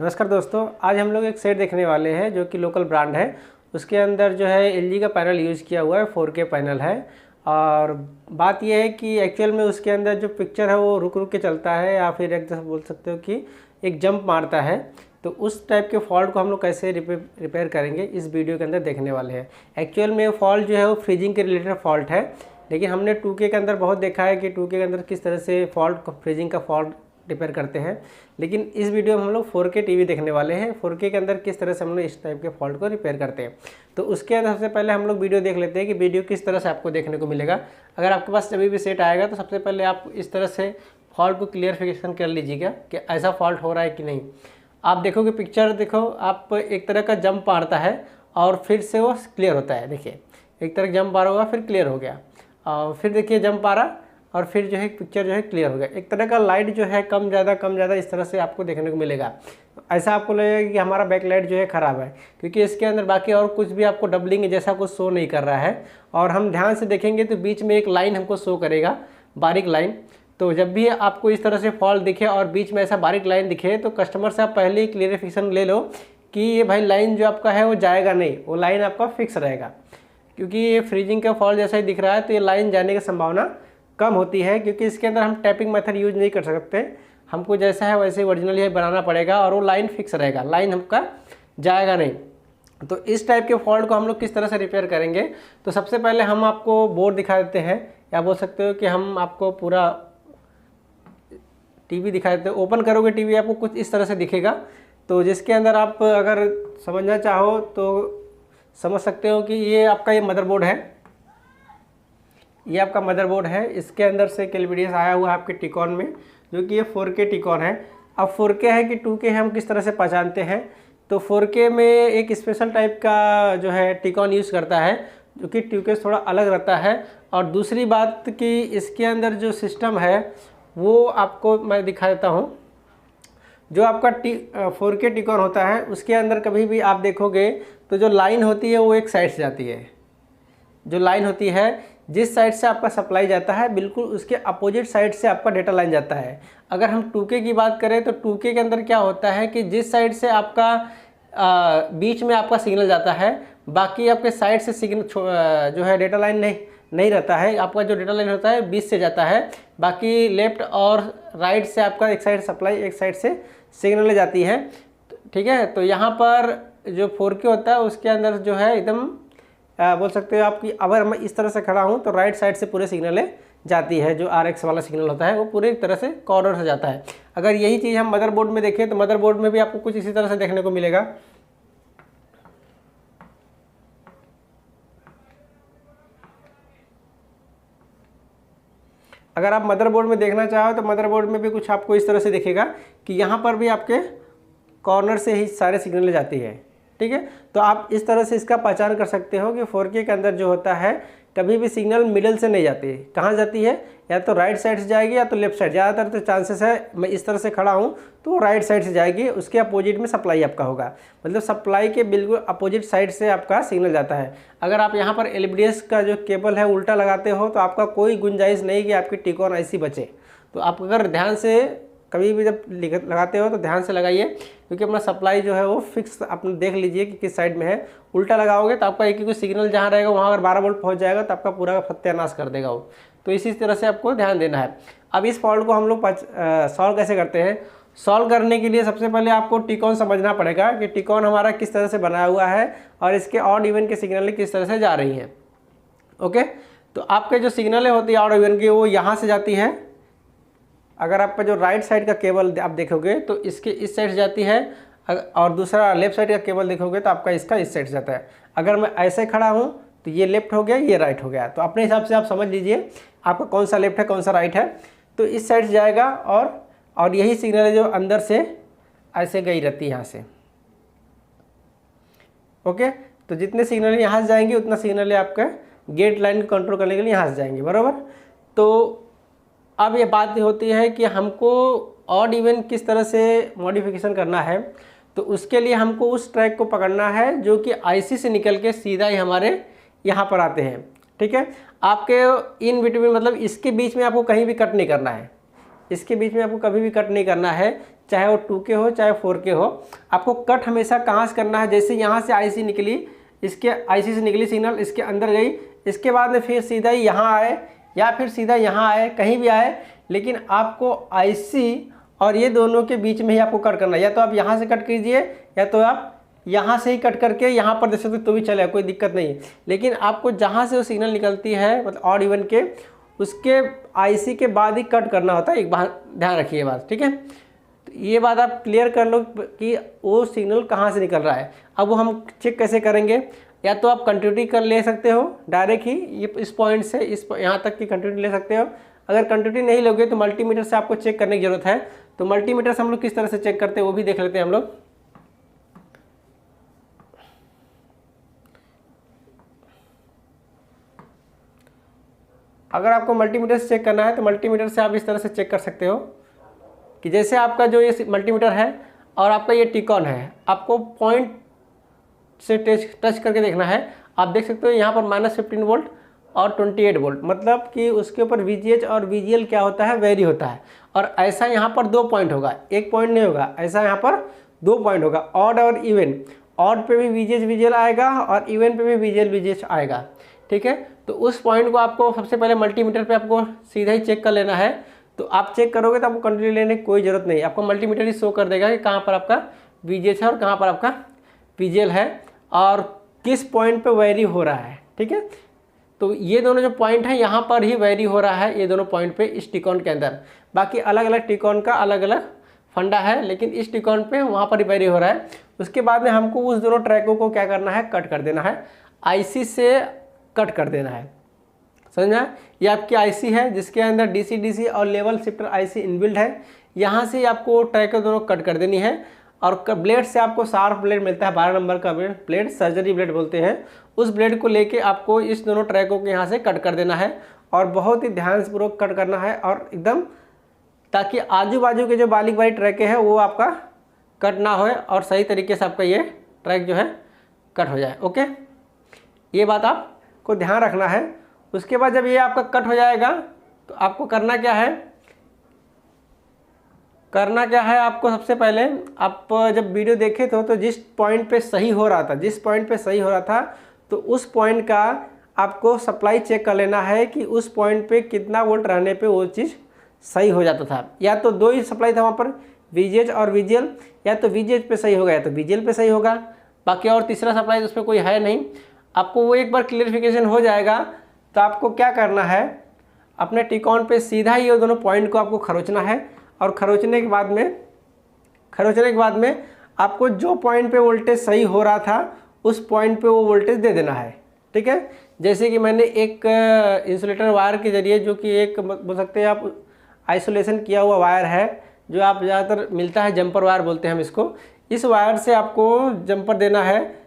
नमस्कार दोस्तों, आज हम लोग एक सेट देखने वाले हैं जो कि लोकल ब्रांड है। उसके अंदर जो है एलजी का पैनल यूज़ किया हुआ है, 4K पैनल है। और बात यह है कि एक्चुअल में उसके अंदर जो पिक्चर है वो रुक रुक के चलता है या फिर एक बोल सकते हो कि एक जंप मारता है। तो उस टाइप के फॉल्ट को हम लोग कैसे रिपेयर करेंगे इस वीडियो के अंदर देखने वाले हैं। एक्चुअल में फॉल्ट जो है वो फ्रीजिंग के रिलेटेड फॉल्ट है, लेकिन हमने 2K के अंदर बहुत देखा है कि 2K के अंदर किस तरह से फॉल्ट फ्रीजिंग का फॉल्ट रिपेयर करते हैं। लेकिन इस वीडियो में हम लोग 4K टीवी देखने वाले हैं। 4K के अंदर किस तरह से हम लोग इस टाइप के फॉल्ट को रिपेयर करते हैं। तो उसके अंदर सबसे पहले हम लोग वीडियो देख लेते हैं कि वीडियो किस तरह से आपको देखने को मिलेगा। अगर आपके पास जब भी सेट आएगा तो सबसे पहले आप इस तरह से फॉल्ट को क्लियरिफिकेशन कर लीजिएगा कि ऐसा फॉल्ट हो रहा है कि नहीं। आप देखोगे पिक्चर देखो, आप एक तरह का जंप मारता है और फिर से वो क्लियर होता है। देखिए एक तरह जंप मारा होगा फिर क्लियर हो गया, और फिर देखिए जंप आ रहा और फिर जो है पिक्चर जो है क्लियर हो गया। एक तरह का लाइट जो है कम ज़्यादा इस तरह से आपको देखने को मिलेगा। ऐसा आपको लगेगा कि हमारा बैक लाइट जो है ख़राब है, क्योंकि इसके अंदर बाकी और कुछ भी आपको डबलिंग जैसा कुछ शो नहीं कर रहा है। और हम ध्यान से देखेंगे तो बीच में एक लाइन हमको शो करेगा, बारीक लाइन। तो जब भी आपको इस तरह से फॉल्ट दिखे और बीच में ऐसा बारीक लाइन दिखे तो कस्टमर से आप पहले ही क्लियरिफिकेशन ले लो कि ये भाई लाइन जो आपका है वो जाएगा नहीं, वो लाइन आपका फिक्स रहेगा। क्योंकि ये फ्रीजिंग का फॉल्ट जैसा ही दिख रहा है तो ये लाइन जाने की संभावना कम होती है, क्योंकि इसके अंदर हम टैपिंग मेथड यूज़ नहीं कर सकते। हमको जैसा है वैसे ओरिजिनल ही बनाना पड़ेगा और वो लाइन फिक्स रहेगा, लाइन हमका जाएगा नहीं। तो इस टाइप के फॉल्ट को हम लोग किस तरह से रिपेयर करेंगे, तो सबसे पहले हम आपको बोर्ड दिखा देते हैं, या बोल सकते हो कि हम आपको पूरा टीवी दिखा देते हैं। ओपन करोगे टीवी आपको कुछ इस तरह से दिखेगा। तो जिसके अंदर आप अगर समझना चाहो तो समझ सकते हो कि ये आपका ये मदरबोर्ड है। ये आपका मदरबोर्ड है, इसके अंदर से एलवीडीएस आया हुआ है आपके टिकॉन में, जो कि ये 4K टिकॉन है। अब 4K है कि 2K है हम किस तरह से पहचानते हैं, तो 4K में एक स्पेशल टाइप का जो है टिकॉन यूज़ करता है, जो कि 2K से थोड़ा अलग रहता है। और दूसरी बात कि इसके अंदर जो सिस्टम है वो आपको मैं दिखा देता हूँ। जो आपका 4K टिकॉन होता है उसके अंदर कभी भी आप देखोगे तो जो लाइन होती है वो एक साइड से जाती है। जो लाइन होती है जिस साइड से आपका सप्लाई जाता है बिल्कुल उसके अपोजिट साइड से आपका डेटा लाइन जाता है। अगर हम 2K की बात करें तो 2K के अंदर क्या होता है कि जिस साइड से आपका बीच में आपका सिग्नल जाता है, बाकी आपके साइड से सिग्नल जो है डेटा लाइन नहीं रहता है। आपका जो डेटा लाइन होता है बीच से जाता है, बाकी लेफ्ट और राइट से आपका एक साइड सप्लाई एक साइड से सिग्नल ले जाती है। ठीक है, तो यहाँ पर जो 4K होता है उसके अंदर जो है एकदम बोल सकते हो आपकी, अगर मैं इस तरह से खड़ा हूँ तो राइट साइड से पूरे सिग्नलें जाती है। जो RX वाला सिग्नल होता है वो पूरे एक तरह से कॉर्नर से जाता है। अगर यही चीज़ हम मदरबोर्ड में देखें तो मदरबोर्ड में भी आपको कुछ इसी तरह से देखने को मिलेगा। अगर आप मदरबोर्ड में देखना चाहो तो मदरबोर्ड में भी कुछ आपको इस तरह से दिखेगा कि यहाँ पर भी आपके कॉर्नर से ही सारे सिग्नलें जाती है। ठीक है, तो आप इस तरह से इसका पहचान कर सकते हो कि 4K के अंदर जो होता है कभी भी सिग्नल मिडल से नहीं जाती है। कहाँ जाती है, या तो राइट साइड से जाएगी या तो लेफ्ट साइड। ज़्यादातर तो चांसेस है मैं इस तरह से खड़ा हूँ तो राइट साइड से जाएगी, उसके अपोजिट में सप्लाई आपका होगा। मतलब सप्लाई के बिल्कुल अपोजिट साइड से आपका सिग्नल जाता है। अगर आप यहाँ पर एलवीडीएस का जो केबल है उल्टा लगाते हो तो आपका कोई गुंजाइश नहीं कि आपकी टिकॉन ऐसी बचे। तो आप अगर ध्यान से कभी भी जब लगाते हो तो ध्यान से लगाइए, क्योंकि अपना सप्लाई जो है वो फिक्स अपने देख लीजिए कि किस साइड में है। उल्टा लगाओगे तो आपका एक ही सिग्नल जहाँ रहेगा वहाँ अगर 12 वोल्ट पहुँच जाएगा तो आपका पूरा सत्यानाश कर देगा वो। तो इसी तरह से आपको ध्यान देना है। अब इस फॉल्ट को हम लोग सॉल्व कैसे करते हैं। सॉल्व करने के लिए सबसे पहले आपको टिकॉन समझना पड़ेगा कि टिकॉन हमारा किस तरह से बनाया हुआ है और इसके ऑड इवन के सिग्नल किस तरह से जा रही हैं। ओके, तो आपके जो सिग्नलें होती है ऑड इवन की वो यहाँ से जाती है। अगर आपका जो राइट साइड का केबल आप देखोगे तो इसके इस साइड जाती है, और दूसरा लेफ्ट साइड का केबल देखोगे तो आपका इसका इस साइड जाता है। अगर मैं ऐसे खड़ा हूँ तो ये लेफ्ट हो गया, ये राइट हो गया। तो अपने हिसाब से आप समझ लीजिए आपका कौन सा लेफ्ट है कौन सा राइट है। तो इस साइड से जाएगा और यही सिग्नल है जो अंदर से ऐसे गई रहती है यहाँ से। ओके, तो जितने सिग्नल यहाँ से जाएंगे उतना सिग्नल आपका गेट लाइन को कंट्रोल करने के लिए यहाँ से जाएंगे, बराबर। तो अब ये बात होती है कि हमको ऑड इवन किस तरह से मॉडिफिकेशन करना है। तो उसके लिए हमको उस ट्रैक को पकड़ना है जो कि IC से निकल के सीधा ही हमारे यहाँ पर आते हैं। ठीक है, आपके इन बिटवीन मतलब इसके बीच में आपको कहीं भी कट नहीं करना है। इसके बीच में आपको कभी भी कट नहीं करना है। चाहे वो 2K हो चाहे 4K हो, आपको कट हमेशा कहाँ से करना है, जैसे यहाँ से आईसी निकली, इसके आईसी से निकली सिग्नल इसके अंदर गई, इसके बाद में फिर सीधा ही यहाँ आए या फिर सीधा यहाँ आए, कहीं भी आए, लेकिन आपको आईसी और ये दोनों के बीच में ही आपको कट करना है। या तो आप यहाँ से कट कीजिए या तो आप यहाँ से ही कट करके यहाँ पर दे सकते तो भी चलेगा, कोई दिक्कत नहीं है। लेकिन आपको जहाँ से वो सिग्नल निकलती है मतलब ऑड इवन के, उसके आईसी के बाद ही कट करना होता है। एक बात ध्यान रखिए ये बात, ठीक है। तो ये बात आप क्लियर कर लो कि वो सिग्नल कहाँ से निकल रहा है। अब वो हम चेक कैसे करेंगे, या तो आप कंटिन्यूटी कर ले सकते हो डायरेक्ट ही, ये इस पॉइंट से इस यहाँ तक की कंटिन्यूटी ले सकते हो। अगर कंटिन्यूटी नहीं लोगे तो मल्टीमीटर से आपको चेक करने की जरूरत है। तो मल्टीमीटर से हम लोग किस तरह से चेक करते हैं वो भी देख लेते हैं हम लोग। अगर आपको मल्टीमीटर से चेक करना है तो मल्टीमीटर से आप इस तरह से चेक कर सकते हो कि जैसे आपका जो ये मल्टीमीटर है और आपका ये टिकॉन है, आपको पॉइंट से टच करके देखना है। आप देख सकते हो यहाँ पर -15 वोल्ट और 28 वोल्ट, मतलब कि उसके ऊपर VGH और VGL क्या होता है, वेरी होता है। और ऐसा यहाँ पर 2 पॉइंट होगा, एक पॉइंट नहीं होगा, ऐसा यहाँ पर 2 पॉइंट होगा, ऑड और इवन। ऑड पे भी VGH VGL आएगा और इवन पे भी VGL VGH आएगा, ठीक है। तो उस पॉइंट को आपको सबसे पहले मल्टीमीटर पे आपको सीधा ही चेक कर लेना है। तो आप चेक करोगे तो आपको कंटिन्यू लेने की कोई ज़रूरत नहीं, आपको मल्टीमीटर ही शो कर देगा कि कहाँ पर आपका VGH है और कहाँ पर आपका VGL है और किस पॉइंट पे वेरी हो रहा है, ठीक है। तो ये दोनों जो पॉइंट हैं यहाँ पर ही वेरी हो रहा है, ये दोनों पॉइंट पे इस टिकॉन के अंदर। बाकी अलग अलग टिकॉन का अलग अलग फंडा है, लेकिन इस टिकॉन पे वहाँ पर ही वेरी हो रहा है। उसके बाद में हमको उस दोनों ट्रैकों को क्या करना है, कट कर देना है, आईसी से कट कर देना है, समझना। ये आपकी आईसी है जिसके अंदर DC और लेवल शिफ्टर आईसी इनबिल्ट है। यहाँ से आपको ट्रैकों दोनों कट कर देनी है। और ब्लेड से आपको शार्प ब्लेड मिलता है, 12 नंबर का ब्लेड, सर्जरी ब्लेड बोलते हैं। उस ब्लेड को लेके आपको इस दोनों ट्रैकों को यहाँ से कट कर देना है और बहुत ही ध्यानपूर्वक कट करना है और एकदम, ताकि आजू बाजू के जो बारीक बारीक ट्रैके हैं वो आपका कट ना हो और सही तरीके से आपका ये ट्रैक जो है कट हो जाए। ओके, ये बात आपको ध्यान रखना है। उसके बाद जब ये आपका कट हो जाएगा तो आपको करना क्या है, आपको सबसे पहले आप जब वीडियो देखे तो जिस पॉइंट पे सही हो रहा था तो उस पॉइंट का आपको सप्लाई चेक कर लेना है कि उस पॉइंट पे कितना वोल्ट रहने पे वो चीज़ सही हो जाता था। या तो 2 ही सप्लाई था वहाँ पर, VGH और VGL, या तो VGH पे सही होगा या तो VGL पे सही होगा, बाकी और तीसरा सप्लाई उस पर कोई है नहीं। आपको वो एक बार क्लियरिफिकेशन हो जाएगा तो आपको क्या करना है, अपने टिकॉन पे सीधा ही ये दोनों पॉइंट को आपको खरोचना है और खरोचने के बाद में आपको जो पॉइंट पे वोल्टेज सही हो रहा था उस पॉइंट पे वो वोल्टेज दे देना है, ठीक है। जैसे कि मैंने एक इंसुलेटर वायर के ज़रिए, जो कि एक बोल सकते हैं आप आइसोलेशन किया हुआ वायर है, जो आप ज़्यादातर मिलता है, जंपर वायर बोलते हैं हम इसको। इस वायर से आपको जंपर देना है,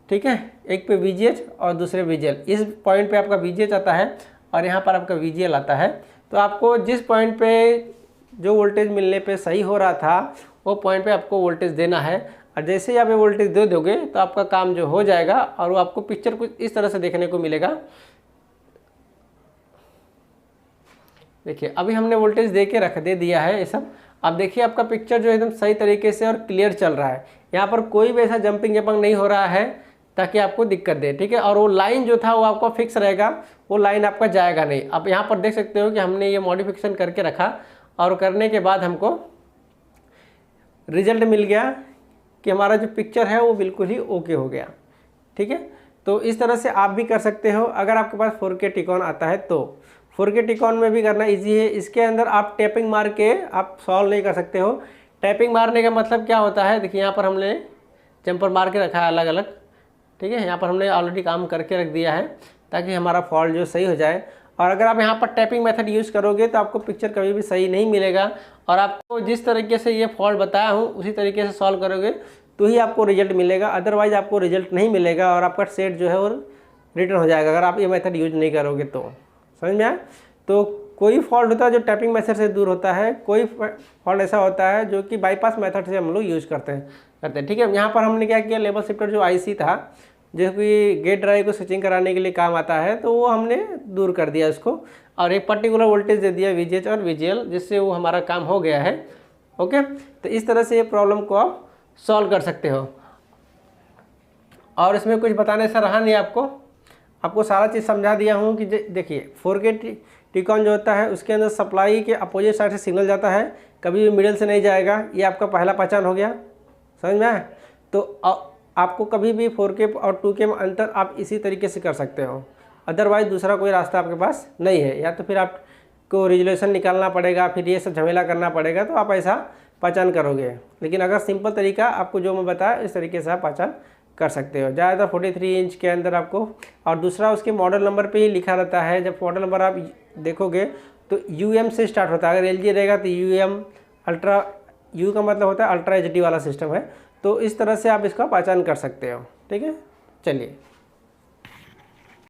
ठीक है। एक पे VGH और दूसरे VGL। इस पॉइंट पे आपका VGH आता है और यहाँ पर आपका VGL आता है। तो आपको जिस पॉइंट पे जो वोल्टेज मिलने पे सही हो रहा था वो पॉइंट पे आपको वोल्टेज देना है। और जैसे ही आप ये वोल्टेज दे दोगे तो आपका काम जो हो जाएगा और वो आपको पिक्चर कुछ इस तरह से देखने को मिलेगा। देखिए अभी हमने वोल्टेज दे दिया है ये सब। अब देखिए आपका पिक्चर जो एकदम सही तरीके से और क्लियर चल रहा है। यहाँ पर कोई भी ऐसा जंपिंग नहीं हो रहा है ताकि आपको दिक्कत दे, ठीक है। और वो लाइन जो था वो आपका फिक्स रहेगा, वो लाइन आपका जाएगा नहीं। अब यहाँ पर देख सकते हो कि हमने ये मॉडिफिकेशन करके रखा और करने के बाद हमको रिजल्ट मिल गया कि हमारा जो पिक्चर है वो बिल्कुल ही ओके हो गया, ठीक है। तो इस तरह से आप भी कर सकते हो। अगर आपके पास 4K टिकॉन आता है तो 4K टिकॉन में भी करना इजी है। इसके अंदर आप टैपिंग मार के आप सॉल्व नहीं कर सकते हो। टैपिंग मारने का मतलब क्या होता है, देखिए यहाँ पर हमने जंपर मार के रखा है अलग अलग, ठीक है। यहाँ पर हमने ऑलरेडी काम करके रख दिया है ताकि हमारा फॉल्ट जो सही हो जाए। और अगर आप यहाँ पर टैपिंग मेथड यूज़ करोगे तो आपको पिक्चर कभी भी सही नहीं मिलेगा। और आपको जिस तरीके से ये फॉल्ट बताया हूँ उसी तरीके से सॉल्व करोगे तो ही आपको रिजल्ट मिलेगा, अदरवाइज़ आपको रिजल्ट नहीं मिलेगा और आपका सेट जो है वो रिटर्न हो जाएगा अगर आप ये मेथड यूज नहीं करोगे तो। समझ में आया? तो कोई फॉल्ट होता है जो टैपिंग मेथड से दूर होता है, कोई फॉल्ट ऐसा होता है जो कि बाईपास मेथड से हम लोग यूज़ करते हैं, ठीक है। यहाँ पर हमने क्या किया, लेवल शिफ्टर जो IC था जो कि गेट ड्राइव को स्विचिंग कराने के लिए काम आता है, तो वो हमने दूर कर दिया उसको और एक पर्टिकुलर वोल्टेज दे दिया VGH और VGL, जिससे वो हमारा काम हो गया है। ओके, तो इस तरह से ये प्रॉब्लम को आप सॉल्व कर सकते हो। और इसमें कुछ बताने से रहा नहीं, आपको सारा चीज़ समझा दिया हूँ कि देखिए 4K टिकॉन जो होता है उसके अंदर सप्लाई के अपोजिट साइड से सिग्नल जाता है, कभी भी मिडिल से नहीं जाएगा। ये आपका पहला पहचान हो गया, समझ में आया? तो आपको कभी भी 4K और 2K में अंतर आप इसी तरीके से कर सकते हो, अदरवाइज़ दूसरा कोई रास्ता आपके पास नहीं है। या तो फिर आपको रिजोल्यूशन निकालना पड़ेगा, फिर ये सब झमेला करना पड़ेगा, तो आप ऐसा पहचान करोगे। लेकिन अगर सिंपल तरीका आपको जो मैं बताया इस तरीके से आप पहचान कर सकते हो। ज़्यादातर 43 इंच के अंदर आपको, और दूसरा उसके मॉडल नंबर पे ही लिखा रहता है। जब मॉडल नंबर आप देखोगे तो UM से स्टार्ट होता है। अगर LG रहेगा तो UM अल्ट्रा, U का मतलब होता है अल्ट्रा HD वाला सिस्टम है। तो इस तरह से आप इसका पहचान कर सकते हो। ठीक है, चलिए।